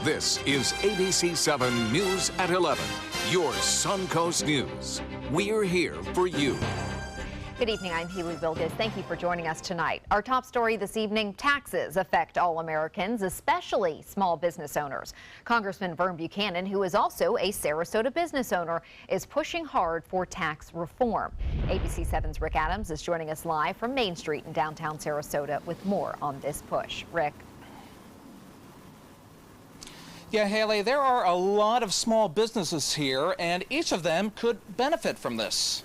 This is ABC7 News at 11, your Suncoast News. We're here for you. Good evening, I'm Healy Vilgas. Thank you for joining us tonight. Our top story this evening, taxes affect all Americans, especially small business owners. Congressman Vern Buchanan, who is also a Sarasota business owner, is pushing hard for tax reform. ABC7's Rick Adams is joining us live from Main Street in downtown Sarasota with more on this push. Rick. Yeah, Haley, there are a lot of small businesses here, and each of them could benefit from this.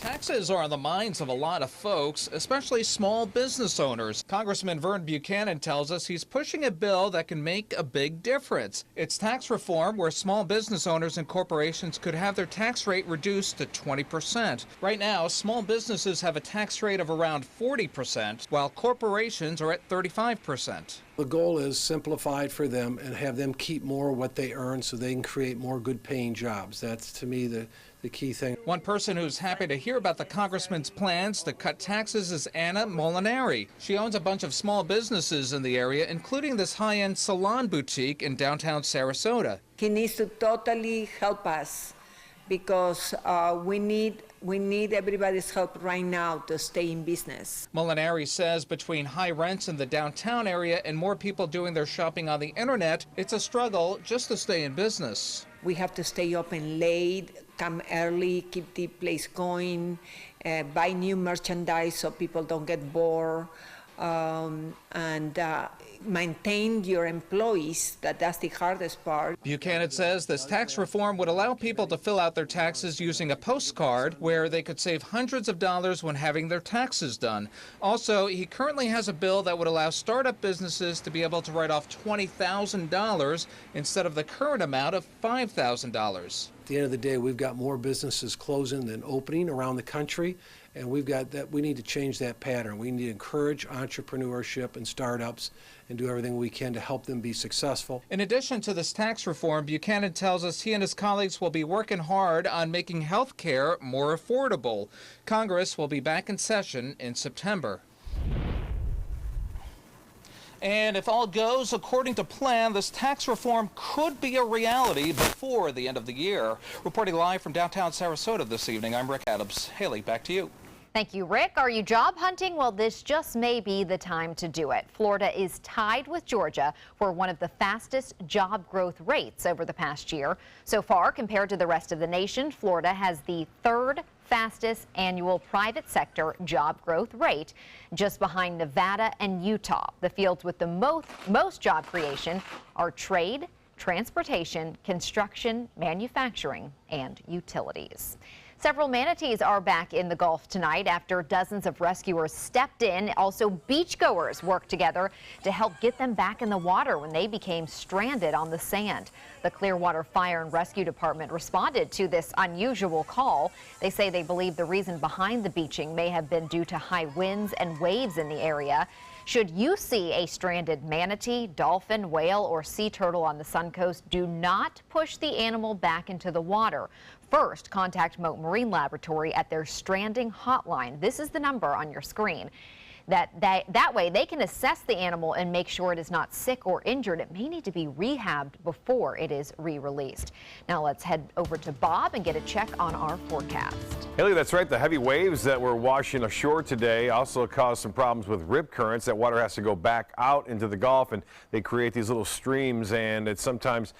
Taxes are on the minds of a lot of folks, especially small business owners. Congressman Vern Buchanan tells us he's pushing a bill that can make a big difference. It's tax reform where small business owners and corporations could have their tax rate reduced to 20%. Right now, small businesses have a tax rate of around 40%, while corporations are at 35%. The goal is simplified for them and have them keep more of what they earn so they can create more good paying jobs. That's, to me, the key thing. One person who's happy to hear about the congressman's plans to cut taxes is Anna Molinari. She owns a bunch of small businesses in the area, including this high-end salon boutique in downtown Sarasota. He needs to totally help us because we need everybody's help right now to stay in business. Molinari says between high rents in the downtown area and more people doing their shopping on the internet, it's a struggle just to stay in business. We have to stay open late, come early, keep the place going, buy new merchandise so people don't get bored, and maintain your employees. That's the hardest part. Buchanan says this tax reform would allow people to fill out their taxes using a postcard where they could save hundreds of dollars when having their taxes done. Also, he currently has a bill that would allow startup businesses to be able to write off $20,000 instead of the current amount of $5,000. At the end of the day, we've got more businesses closing than opening around the country, and we've got that. We need to change that pattern. We need to encourage entrepreneurship and startups and do everything we can to help them be successful. In addition to this tax reform, Buchanan tells us he and his colleagues will be working hard on making health care more affordable. Congress will be back in session in September. And if all goes according to plan, this tax reform could be a reality before the end of the year. Reporting live from downtown Sarasota this evening, I'm Rick Adams. Haley, back to you. Thank you, Rick. Are you job hunting? Well, this just may be the time to do it. Florida is tied with Georgia for one of the fastest job growth rates over the past year. So far, compared to the rest of the nation, Florida has the third fastest annual private sector job growth rate, just behind Nevada and Utah. The fields with the most job creation are trade, transportation, construction, manufacturing, and utilities. Several manatees are back in the Gulf tonight after dozens of rescuers stepped in. Also, beachgoers worked together to help get them back in the water when they became stranded on the sand. The Clearwater Fire and Rescue Department responded to this unusual call. They say they believe the reason behind the beaching may have been due to high winds and waves in the area. Should you see a stranded manatee, dolphin, whale, or sea turtle on the Suncoast, do not push the animal back into the water. First, contact Mote Marine Laboratory at their stranding hotline. This is the number on your screen. That way they can assess the animal and make sure it is not sick or injured. It may need to be rehabbed before it is re-released. Now let's head over to Bob and get a check on our forecast. Haley, that's right. The heavy waves that were washing ashore today also caused some problems with rip currents. That water has to go back out into the Gulf, and they create these little streams, and it's sometimes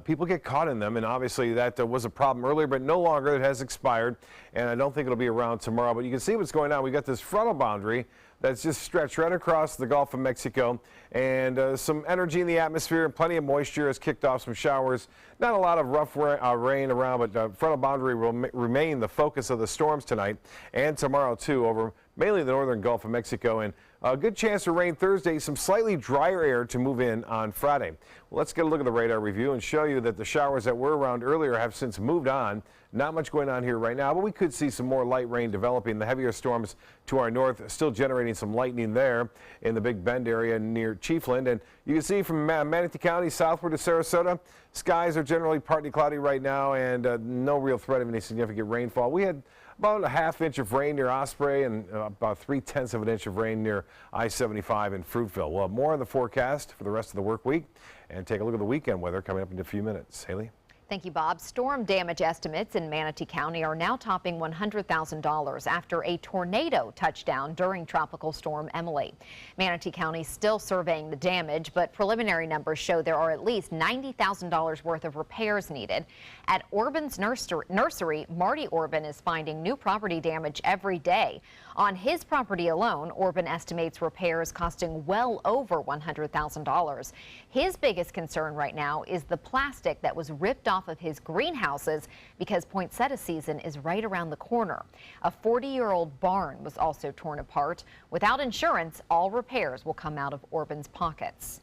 people get caught in them, and obviously that was a problem earlier, but no longer. It has expired, and I don't think it'll be around tomorrow. But you can see what's going on. We got this frontal boundary that's just stretched right across the Gulf of Mexico, and some energy in the atmosphere and plenty of moisture has kicked off some showers. Not a lot of rough rain around, but the frontal boundary will remain the focus of the storms tonight and tomorrow too over mainly the northern Gulf of Mexico, and a good chance of rain Thursday, some slightly drier air to move in on Friday. Well, let's get a look at the radar review and show you that the showers that were around earlier have since moved on. Not much going on here right now, but we could see some more light rain developing. The heavier storms to our north still generating some lightning there in the Big Bend area near Chiefland. And you can see from Manatee County southward to Sarasota, skies are generally partly cloudy right now, and no real threat of any significant rainfall. We had About a ½ inch of rain near Osprey and about 3/10 of an inch of rain near I-75 in Fruitville. We'll have more on the forecast for the rest of the work week and take a look at the weekend weather coming up in a few minutes. Haley? Thank you, Bob. Storm damage estimates in Manatee County are now topping $100,000 after a tornado touched down during Tropical Storm Emily. Manatee County still surveying the damage, but preliminary numbers show there are at least $90,000 worth of repairs needed. At Orban's nursery, Marty Orban is finding new property damage every day. On his property alone, Orban estimates repairs costing well over $100,000. His biggest concern right now is the plastic that was ripped off of his greenhouses because poinsettia season is right around the corner. A 40-year-old barn was also torn apart. Without insurance, all repairs will come out of Orban's pockets.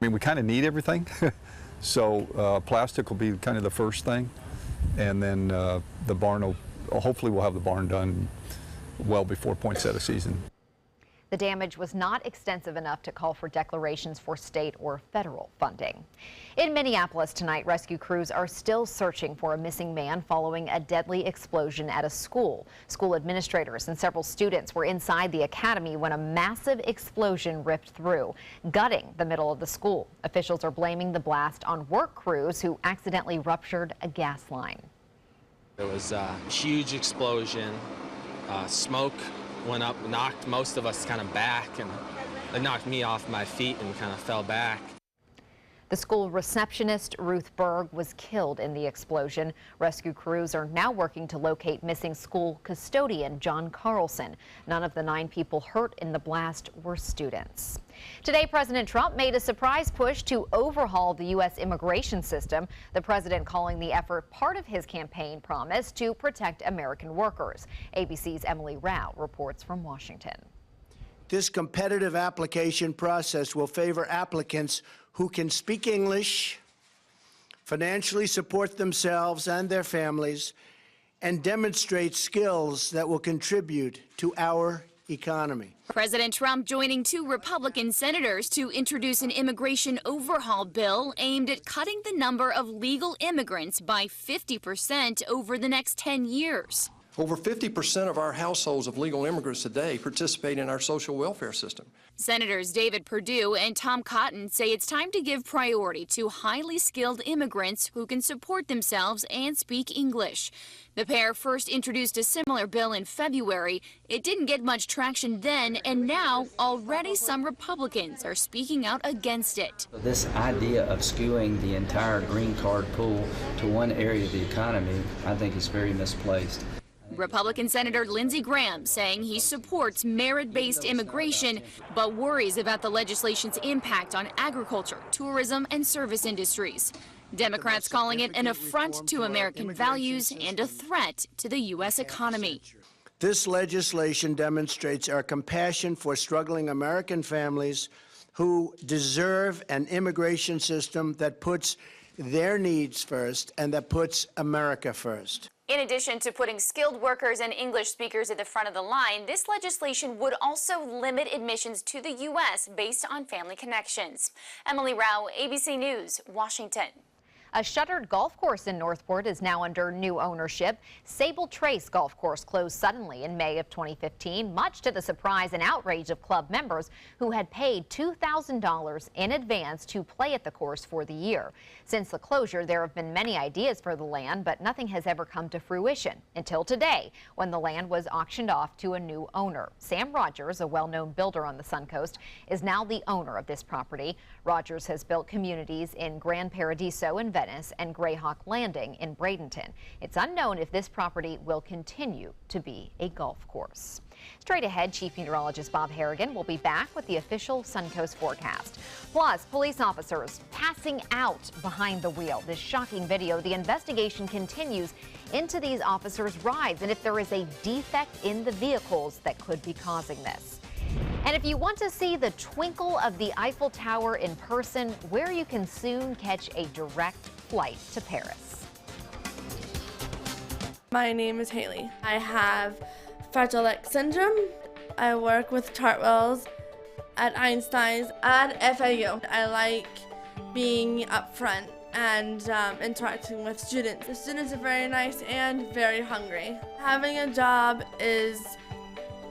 I mean, we kind of need everything. So plastic will be kind of the first thing. And then the barn will, hopefully we'll have the barn done well before poinsettia season. The damage was not extensive enough to call for declarations for state or federal funding. In Minneapolis tonight, rescue crews are still searching for a missing man following a deadly explosion at a school. School administrators and several students were inside the academy when a massive explosion ripped through, gutting the middle of the school. Officials are blaming the blast on work crews who accidentally ruptured a gas line. There was a huge explosion. Smoke went up, knocked most of us kind of back, and it knocked me off my feet and kind of fell back. The school receptionist, Ruth Berg, was killed in the explosion. Rescue crews are now working to locate missing school custodian John Carlson. None of the 9 people hurt in the blast were students. Today, President Trump made a surprise push to overhaul the U.S. immigration system. The president calling the effort part of his campaign promise to protect American workers. ABC's Emily Rao reports from Washington. This competitive application process will favor applicants who can speak English, financially support themselves and their families, and demonstrate skills that will contribute to our economy. President Trump joining 2 Republican senators to introduce an immigration overhaul bill aimed at cutting the number of legal immigrants by 50% over the next 10 years. Over 50% of our households of legal immigrants today participate in our social welfare system. Senators David Perdue and Tom Cotton say it's time to give priority to highly skilled immigrants who can support themselves and speak English. The pair first introduced a similar bill in February. It didn't get much traction then, and now already some Republicans are speaking out against it. This idea of skewing the entire green card pool to one area of the economy, I think is very misplaced. Republican Senator Lindsey Graham saying he supports merit-based immigration, but worries about the legislation's impact on agriculture, tourism, and service industries. Democrats calling it an affront to American values and a threat to the U.S. economy. This legislation demonstrates our compassion for struggling American families who deserve an immigration system that puts their needs first and that puts America first. In addition to putting skilled workers and English speakers at the front of the line, this legislation would also limit admissions to the U.S. based on family connections. Emily Rao, ABC News, Washington. A shuttered golf course in Northport is now under new ownership. Sable Trace Golf Course closed suddenly in May of 2015, much to the surprise and outrage of club members who had paid $2,000 in advance to play at the course for the year. Since the closure, there have been many ideas for the land, but nothing has ever come to fruition until today, when the land was auctioned off to a new owner. Sam Rogers, a well-known builder on the Suncoast, is now the owner of this property. Rogers has built communities in Grand Paradiso and Venice and Greyhawk Landing in Bradenton. It's unknown if this property will continue to be a golf course. Straight ahead, Chief Meteorologist Bob Harrigan will be back with the official Suncoast forecast. Plus, police officers passing out behind the wheel. This shocking video, the investigation continues into these officers' rides and if there is a defect in the vehicles that could be causing this. And if you want to see the twinkle of the Eiffel Tower in person, where you can soon catch a direct flight to Paris. My name is Haley. I have Fragile X syndrome. I work with Chartwells at Einstein's and FAU. I like being up front and interacting with students. The students are very nice and very hungry. Having a job is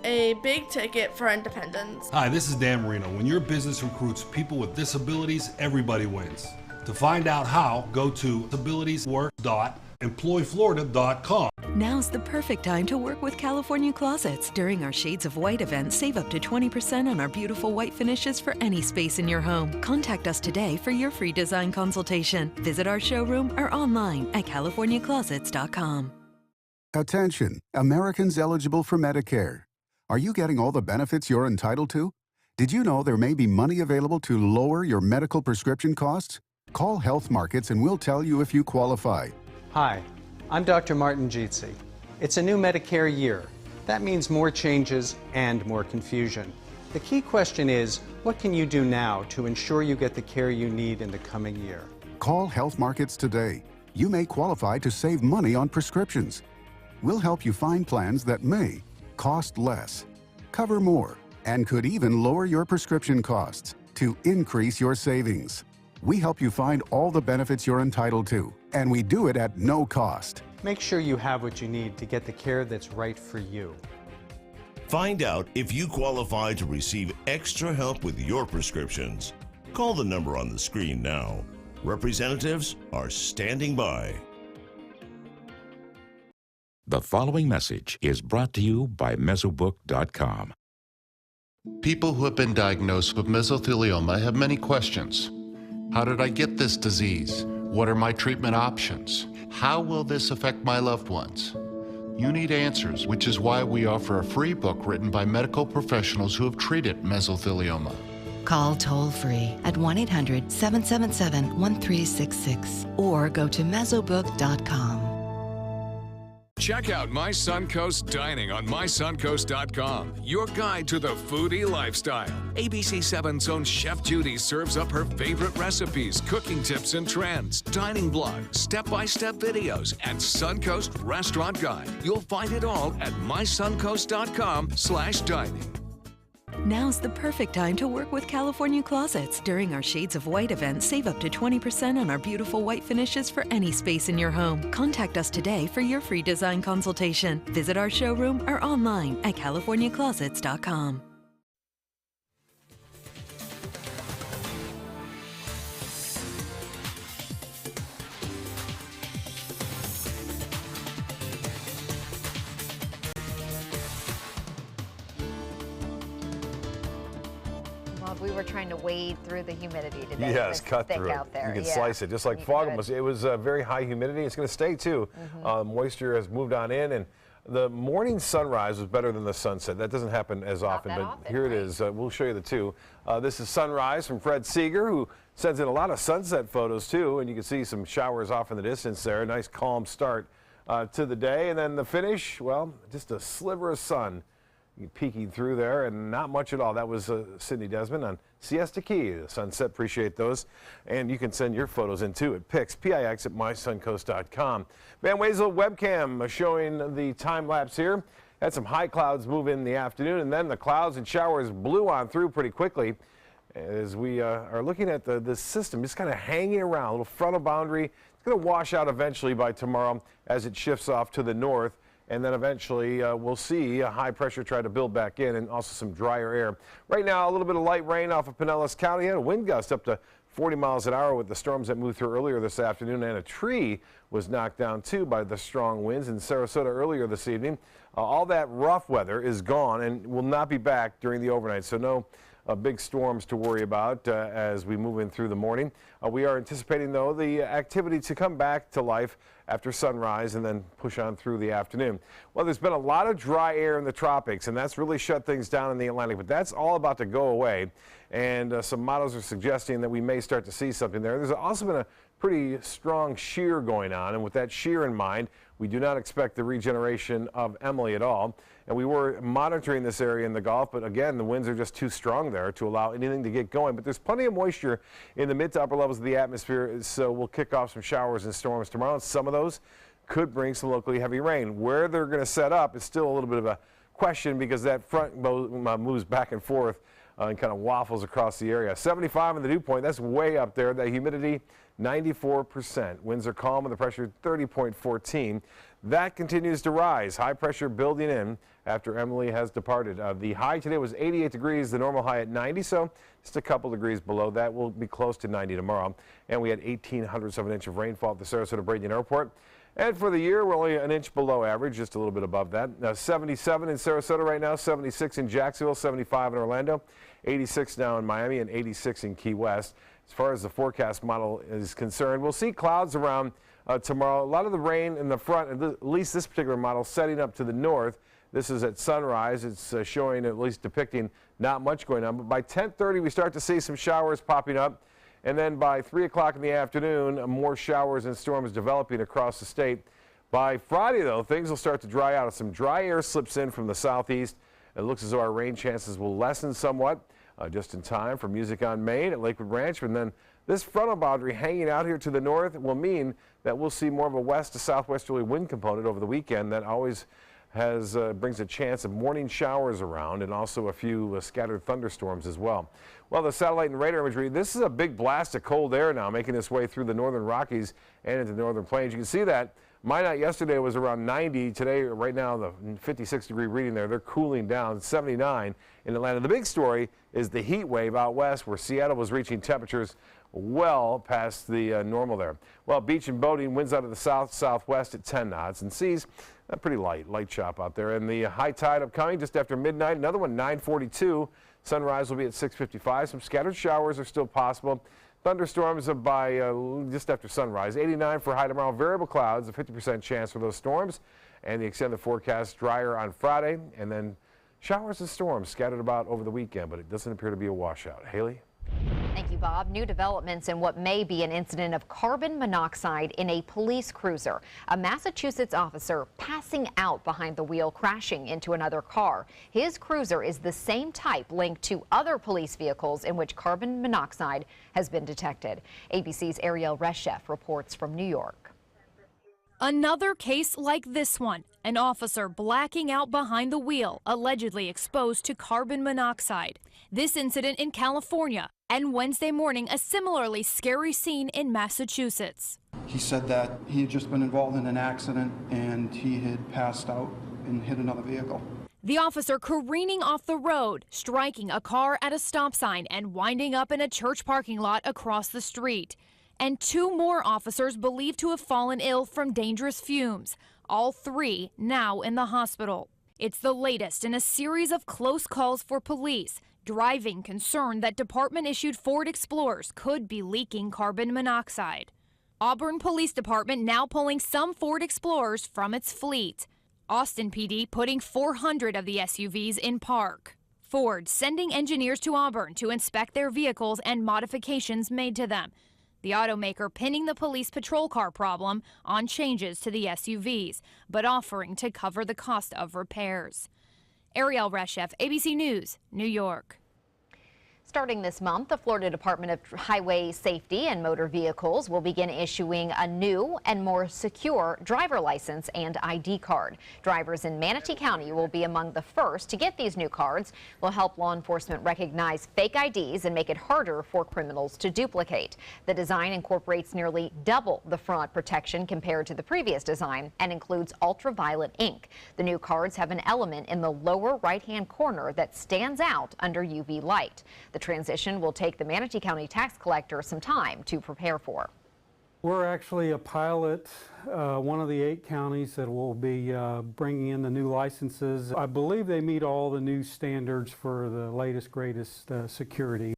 a big ticket for independence. Hi, this is Dan Marino. When your business recruits people with disabilities, everybody wins. To find out how, go to disabilitieswork.employflorida.com. Now's the perfect time to work with California Closets. During our Shades of White event, save up to 20% on our beautiful white finishes for any space in your home. Contact us today for your free design consultation. Visit our showroom or online at californiaclosets.com. Attention, Americans eligible for Medicare. Are you getting all the benefits you're entitled to? Did you know there may be money available to lower your medical prescription costs? Call Health Markets and we'll tell you if you qualify. Hi, I'm Dr. Martin Jeetsi. It's a new Medicare year. That means more changes and more confusion. The key question is, what can you do now to ensure you get the care you need in the coming year? Call Health Markets today. You may qualify to save money on prescriptions. We'll help you find plans that may cost less, cover more, and could even lower your prescription costs to increase your savings. We help you find all the benefits you're entitled to, and we do it at no cost. Make sure you have what you need to get the care that's right for you. Find out if you qualify to receive extra help with your prescriptions. Call the number on the screen now. Representatives are standing by. The following message is brought to you by Mesobook.com. People who have been diagnosed with mesothelioma have many questions. How did I get this disease? What are my treatment options? How will this affect my loved ones? You need answers, which is why we offer a free book written by medical professionals who have treated mesothelioma. Call toll-free at 1-800-777-1366 or go to mesobook.com. Check out My Suncoast Dining on mysuncoast.com, your guide to the foodie lifestyle. ABC7's own Chef Judy serves up her favorite recipes, cooking tips and trends, dining blogs, step-by-step videos, and Suncoast Restaurant Guide. You'll find it all at mysuncoast.com/dining. Now's the perfect time to work with California Closets. During our Shades of White event, save up to 20% on our beautiful white finishes for any space in your home. Contact us today for your free design consultation. Visit our showroom or online at californiaclosets.com. We were trying to wade through the humidity today. Yes, cut through it. Out there. You can slice it, just like fog. It was very high humidity. It's going to stay too. Moisture has moved on in, and the morning sunrise was better than the sunset. That doesn't happen as often, but here it is. We'll show you the two. This is sunrise from Fred Seeger, who sends in a lot of sunset photos too, and you can see some showers off in the distance there. A nice calm start to the day, and then the finish, well, just a sliver of sun peeking through there, and not much at all. That was Sydney Desmond on Siesta Key, the sunset. Appreciate those. And you can send your photos in too at PIX at mysuncoast.com. Van Wezel webcam showing the time lapse here. Had some high clouds move in the afternoon, and then the clouds and showers blew on through pretty quickly as we are looking at the system just kind of hanging around, a little frontal boundary. It's going to wash out eventually by tomorrow as it shifts off to the north. And then eventually we'll see a high pressure try to build back in, and also some drier air. Right now, a little bit of light rain off of Pinellas County, and a wind gust up to 40 miles an hour with the storms that moved through earlier this afternoon, and a tree was knocked down too by the strong winds in Sarasota earlier this evening. All that rough weather is gone and will not be back during the overnight, so no big storms to worry about as we move in through the morning. We are anticipating, though, the activity to come back to life after sunrise and then push on through the afternoon. Well, there's been a lot of dry air in the tropics, and that's really shut things down in the Atlantic, but that's all about to go away, and some models are suggesting that we may start to see something there. There's also been a pretty strong shear going on, and with that shear in mind, we do not expect the regeneration of Emily at all. And we were monitoring this area in the Gulf, but again, the winds are just too strong there to allow anything to get going. But there's plenty of moisture in the mid to upper levels of the atmosphere, so we'll kick off some showers and storms tomorrow. And some of those could bring some locally heavy rain. Where they're going to set up is still a little bit of a question because that front moves back and forth and kind of waffles across the area. 75 in the dew point, that's way up there. The humidity, 94%. Winds are calm with the pressure 30.14. That continues to rise. High pressure building in after Emily has departed. The high today was 88 degrees, the normal high at 90, so just a couple degrees below that. We'll be close to 90 tomorrow. And we had 1/1800ths of an inch of rainfall at the Sarasota Bradenton Airport. And for the year, we're only an inch below average, just a little bit above that. Now 77 in Sarasota right now, 76 in Jacksonville, 75 in Orlando, 86 now in Miami, and 86 in Key West. As far as the forecast model is concerned, we'll see clouds around tomorrow. A lot of the rain in the front, at least this particular model, setting up to the north. This is at sunrise. It's showing, at least depicting, not much going on. But by 10:30, we start to see some showers popping up. And then by 3 o'clock in the afternoon, more showers and storms developing across the state. By Friday, though, things will start to dry out. Some dry air slips in from the southeast. It looks as though our rain chances will lessen somewhat, just in time for Music on Main at Lakewood Ranch. And then this frontal boundary hanging out here to the north will mean that we'll see more of a west to southwesterly wind component over the weekend. That always brings a chance of morning showers around, and also a few scattered thunderstorms as well. Well, the satellite and radar imagery, this is a big blast of cold air now making its way through the northern Rockies and into the northern plains. You can see that. Minot yesterday was around 90. Today, right now, the 56-degree reading there. They're cooling down, 79 in Atlanta. The big story is the heat wave out west, where Seattle was reaching temperatures well past the normal there. Well, beach and boating, winds out of the south-southwest at 10 knots, and seas pretty light chop out there. And the high tide upcoming just after midnight. Another one, 9:42. Sunrise will be at 6:55. Some scattered showers are still possible. Thunderstorms by just after sunrise. 89 for high tomorrow. Variable clouds, a 50% chance for those storms. And the extended forecast drier on Friday. And then showers and storms scattered about over the weekend, but it doesn't appear to be a washout. Haley? Thank you, Bob. New developments in what may be an incident of carbon monoxide in a police cruiser. A Massachusetts officer passing out behind the wheel, crashing into another car. His cruiser is the same type linked to other police vehicles in which carbon monoxide has been detected. ABC's Ariel Reshef reports from New York. Another case like this one, an officer blacking out behind the wheel, allegedly exposed to carbon monoxide. This incident in California, and Wednesday morning, a similarly scary scene in Massachusetts. He said that he had just been involved in an accident and he had passed out and hit another vehicle. The officer careening off the road, striking a car at a stop sign and winding up in a church parking lot across the street. And two more officers believed to have fallen ill from dangerous fumes, all three now in the hospital. It's the latest in a series of close calls for police, driving concern that department-issued Ford Explorers could be leaking carbon monoxide. Auburn Police Department now pulling some Ford Explorers from its fleet. Austin PD putting 400 of the SUVs in park. Ford sending engineers to Auburn to inspect their vehicles and modifications made to them. The automaker pinning the police patrol car problem on changes to the SUVs, but offering to cover the cost of repairs. Ariel Reshef, ABC News, New York. Starting this month, the Florida Department of Highway Safety and Motor Vehicles will begin issuing a new and more secure driver license and ID card. Drivers in Manatee County will be among the first to get these new cards. Will help law enforcement recognize fake IDs and make it harder for criminals to duplicate. The design incorporates nearly double the front protection compared to the previous design and includes ultraviolet ink. The new cards have an element in the lower right-hand corner that stands out under UV light. The transition will take the Manatee County tax collector some time to prepare for. We're actually a pilot, one of the 8 counties that will be bringing in the new licenses. I believe they meet all the new standards for the latest, greatest security.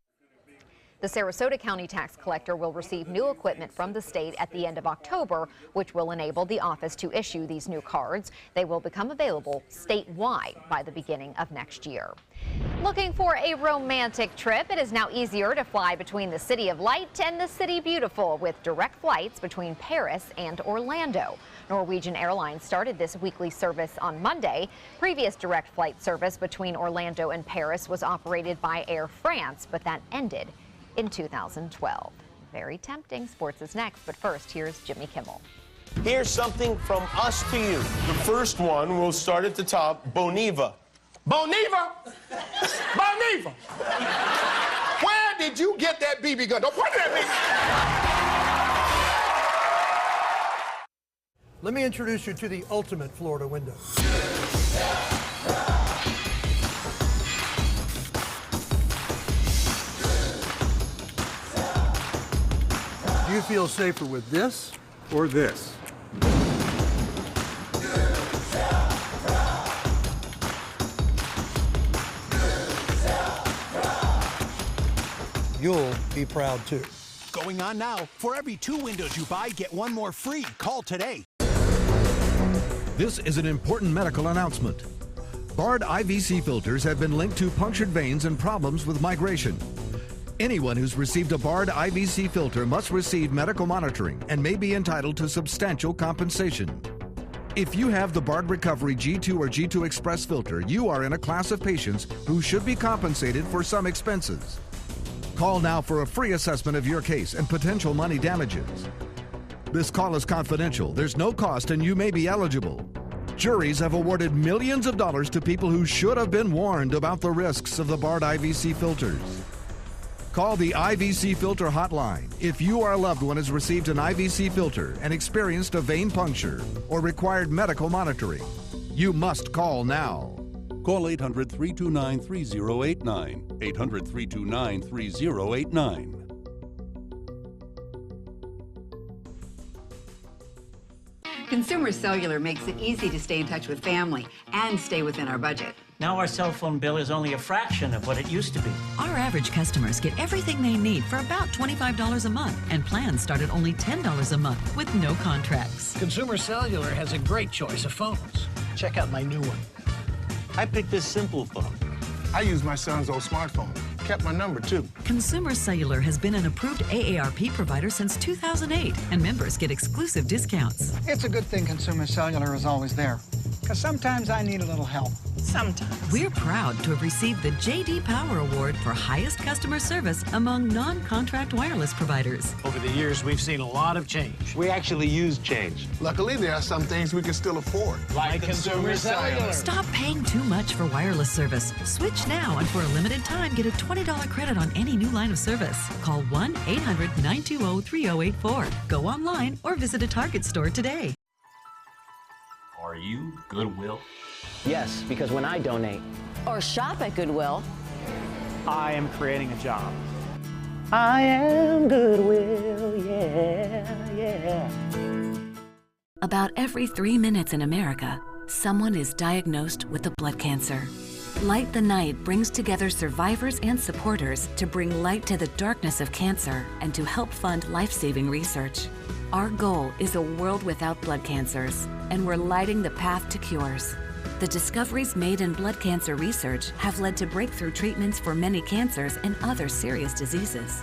The Sarasota County tax collector will receive new equipment from the state at the end of October, which will enable the office to issue these new cards. They will become available statewide by the beginning of next year. Looking for a romantic trip? It is now easier to fly between the City of Light and the City Beautiful with direct flights between Paris and Orlando. Norwegian Airlines started this weekly service on Monday. Previous direct flight service between Orlando and Paris was operated by Air France, but that ended in 2012. Very tempting. Sports is next, but first, here's Jimmy Kimmel. Here's something from us to you. The first one will start at the top, Boniva. Boniva! Boniva! Where did you get that BB gun? Don't point it at me! Let me introduce you to the ultimate Florida window. Do you feel safer with this or this? You'll be proud too. Going on now. For every 2 windows you buy, get 1 more free. Call today. This is an important medical announcement. Bard IVC filters have been linked to punctured veins and problems with migration. Anyone who's received a Bard IVC filter must receive medical monitoring and may be entitled to substantial compensation. If you have the Bard Recovery G2 or G2 Express filter, you are in a class of patients who should be compensated for some expenses. Call now for a free assessment of your case and potential money damages. This call is confidential. There's no cost and you may be eligible. Juries have awarded millions of dollars to people who should have been warned about the risks of the Bard IVC filters. Call the IVC Filter Hotline if you or a loved one has received an IVC filter and experienced a vein puncture or required medical monitoring. You must call now. Call 800-329-3089. 800-329-3089. Consumer Cellular makes it easy to stay in touch with family and stay within our budget. Now our cell phone bill is only a fraction of what it used to be. Our average customers get everything they need for about $25 a month, and plans start at only $10 a month with no contracts. Consumer Cellular has a great choice of phones. Check out my new one. I picked this simple phone. I use my son's old smartphone. Kept my number, too. Consumer Cellular has been an approved AARP provider since 2008, and members get exclusive discounts. It's a good thing Consumer Cellular is always there, because sometimes I need a little help. Sometimes. We're proud to have received the J.D. Power Award for highest customer service among non-contract wireless providers. Over the years, we've seen a lot of change. We actually use change. Luckily, there are some things we can still afford. Like Consumer Cellular. Stop paying too much for wireless service. Switch now, and for a limited time, get a $20 credit on any new line of service. Call 1-800-920-3084. Go online or visit a Target store today. Are you Goodwill? Yes, because when I donate or shop at Goodwill, I am creating a job. I am Goodwill, yeah. About every 3 minutes in America, someone is diagnosed with a blood cancer. Light the Night brings together survivors and supporters to bring light to the darkness of cancer and to help fund life-saving research. Our goal is a world without blood cancers, and we're lighting the path to cures. The discoveries made in blood cancer research have led to breakthrough treatments for many cancers and other serious diseases.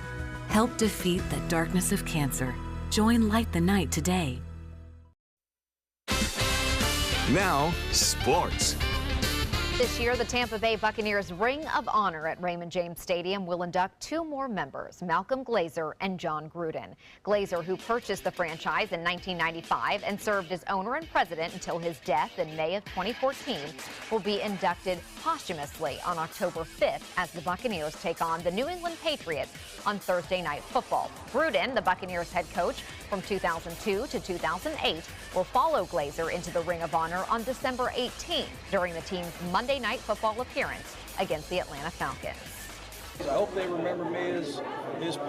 Help defeat the darkness of cancer. Join Light the Night today. Now, sports. This year, the Tampa Bay Buccaneers Ring of Honor at Raymond James Stadium will induct 2 more members, Malcolm Glazer and John Gruden. Glazer, who purchased the franchise in 1995 and served as owner and president until his death in May of 2014, will be inducted posthumously on October 5th as the Buccaneers take on the New England Patriots on Thursday Night Football. Gruden, the Buccaneers head coach from 2002 to 2008, will follow Glazer into the Ring of Honor on December 18th during the team's Monday Night Football appearance against the Atlanta Falcons. I hope they remember me as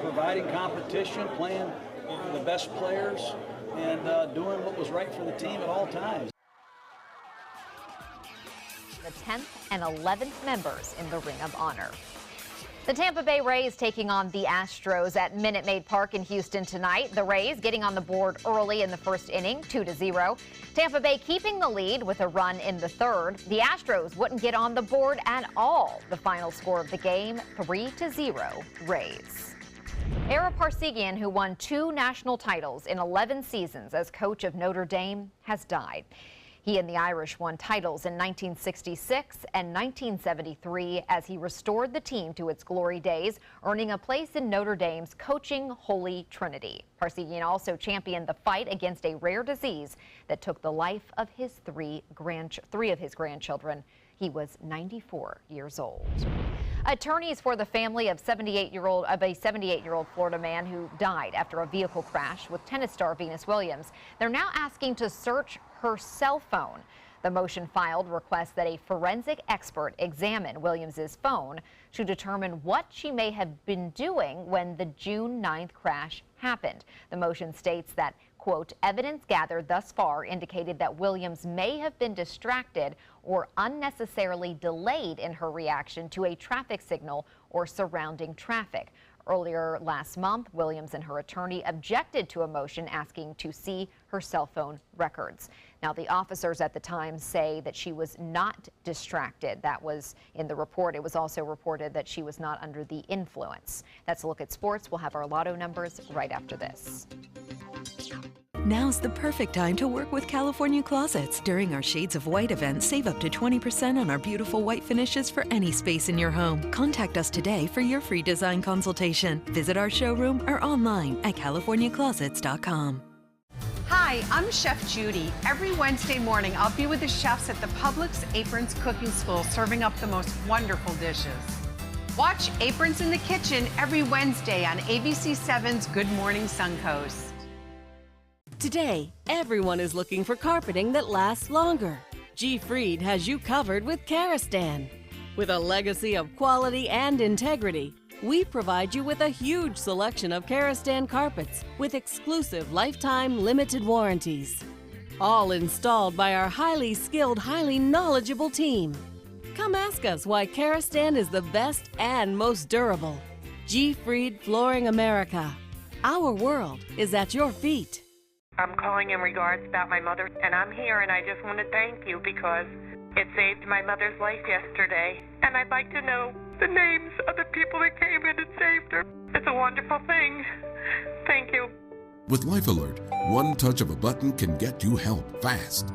providing competition, playing the best players, and doing what was right for the team at all times. The 10th and 11th members in the Ring of Honor. The Tampa Bay Rays taking on the Astros at Minute Maid Park in Houston tonight. The Rays getting on the board early in the first inning, 2-0. Tampa Bay keeping the lead with a run in the third. The Astros wouldn't get on the board at all. The final score of the game, 3-0 Rays. Ara Parseghian, who won 2 national titles in 11 seasons as coach of Notre Dame, has died. He and the Irish won titles in 1966 and 1973 as he restored the team to its glory days, earning a place in Notre Dame's coaching Holy Trinity. Parseghian also championed the fight against a rare disease that took the life of his three of his grandchildren. He was 94 years old. Attorneys for the family of a 78-year-old Florida man who died after a vehicle crash with tennis star Venus Williams. They're now asking to search her cell phone. The motion filed requests that a forensic expert examine Williams's phone to determine what she may have been doing when the June 9th crash happened. The motion states that, quote, evidence gathered thus far indicated that Williams may have been distracted or unnecessarily delayed in her reaction to a traffic signal or surrounding traffic. Earlier last month, Williams and her attorney objected to a motion asking to see her cell phone records. Now, the officers at the time say that she was not distracted. That was in the report. It was also reported that she was not under the influence. That's a look at sports. We'll have our lotto numbers right after this. Now's the perfect time to work with California Closets. During our Shades of White event, save up to 20% on our beautiful white finishes for any space in your home. Contact us today for your free design consultation. Visit our showroom or online at californiaclosets.com. Hi, I'm Chef Judy. Every Wednesday morning, I'll be with the chefs at the Publix Aprons Cooking School serving up the most wonderful dishes. Watch Aprons in the Kitchen every Wednesday on ABC7's Good Morning Suncoast. Today, everyone is looking for carpeting that lasts longer. G. Fried has you covered with Karastan. With a legacy of quality and integrity, we provide you with a huge selection of Karastan carpets with exclusive lifetime limited warranties. All installed by our highly skilled, highly knowledgeable team. Come ask us why Karastan is the best and most durable. G. Fried Flooring America. Our world is at your feet. I'm calling in regards about my mother, and I'm here, and I just want to thank you because it saved my mother's life yesterday, and I'd like to know the names of the people that came in and saved her. It's a wonderful thing. Thank you. With Life Alert, one touch of a button can get you help fast.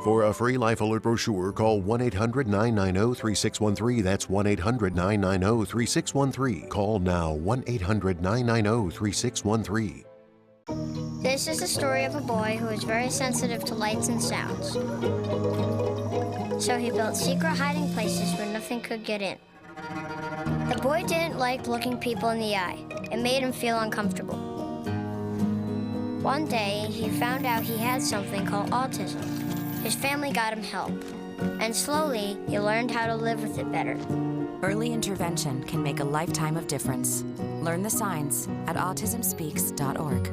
For a free Life Alert brochure, call 1-800-990-3613. That's 1-800-990-3613. Call now, 1-800-990-3613. This is the story of a boy who was very sensitive to lights and sounds. So he built secret hiding places where nothing could get in. The boy didn't like looking people in the eye. It made him feel uncomfortable. One day, he found out he had something called autism. His family got him help, and slowly, he learned how to live with it better. Early intervention can make a lifetime of difference. Learn the signs at autismspeaks.org.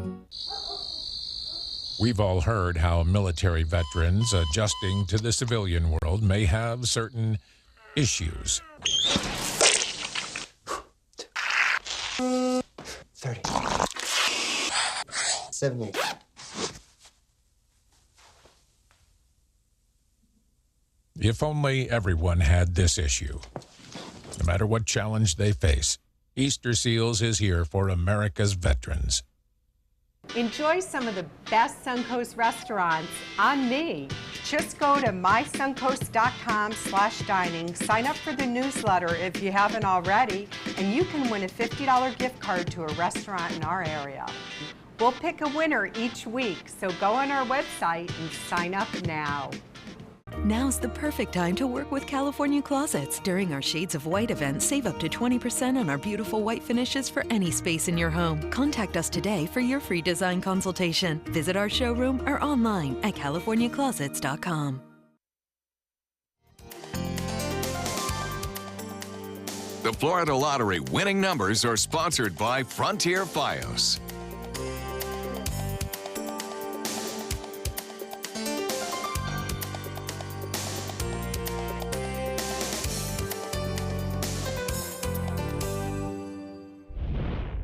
We've all heard how military veterans adjusting to the civilian world may have certain issues. 30. 78. If only everyone had this issue. No matter what challenge they face, Easter Seals is here for America's veterans. Enjoy some of the best Suncoast restaurants on me. Just go to mysuncoast.com/dining, sign up for the newsletter if you haven't already, and you can win a $50 gift card to a restaurant in our area. We'll pick a winner each week, so go on our website and sign up now. Now's the perfect time to work with California Closets. During our Shades of White event, save up to 20% on our beautiful white finishes for any space in your home. Contact us today for your free design consultation. Visit our showroom or online at californiaclosets.com. The Florida Lottery winning numbers are sponsored by Frontier Fios.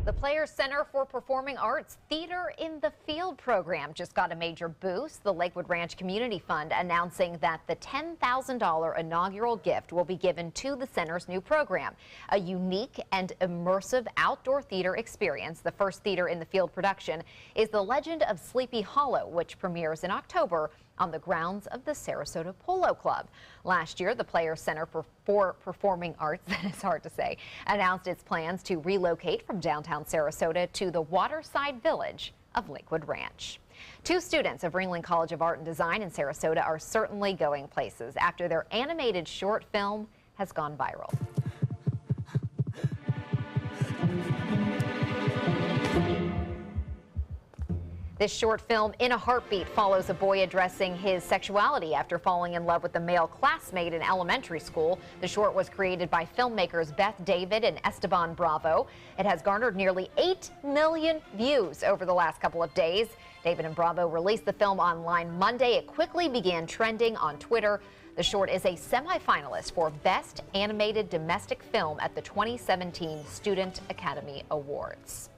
The Players Center for Performing Arts Theater in the Field program just got a major boost. The Lakewood Ranch Community Fund announcing that the $10,000 inaugural gift will be given to the center's new program, a unique and immersive outdoor theater experience. The first Theater in the Field production is The Legend of Sleepy Hollow, which premieres in October on the grounds of the Sarasota Polo Club. Last year, the Players Center for Performing Arts, that is hard to say, announced its plans to relocate from downtown Sarasota to the Waterside Village of Lakewood Ranch. 2 students of Ringling College of Art and Design in Sarasota are certainly going places after their animated short film has gone viral. This short film, In a Heartbeat, follows a boy addressing his sexuality after falling in love with a male classmate in elementary school. The short was created by filmmakers Beth David and Esteban Bravo. It has garnered nearly 8 million views over the last couple of days. David and Bravo released the film online Monday. It quickly began trending on Twitter. The short is a semi-finalist for Best Animated Domestic Film at the 2017 Student Academy Awards.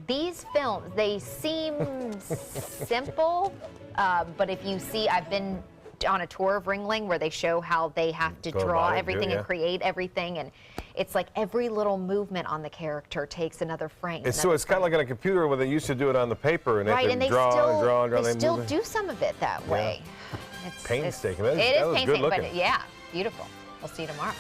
These films, they seem simple, but if you see, I've been on a tour of Ringling where they show how they have to draw everything and create everything, and it's like every little movement on the character takes another frame. It's kind of like on a computer where they used to do it on the paper, and they have to draw and draw. They still do some of it that way. Painstaking. It is painstaking, but yeah, beautiful. We'll see you tomorrow.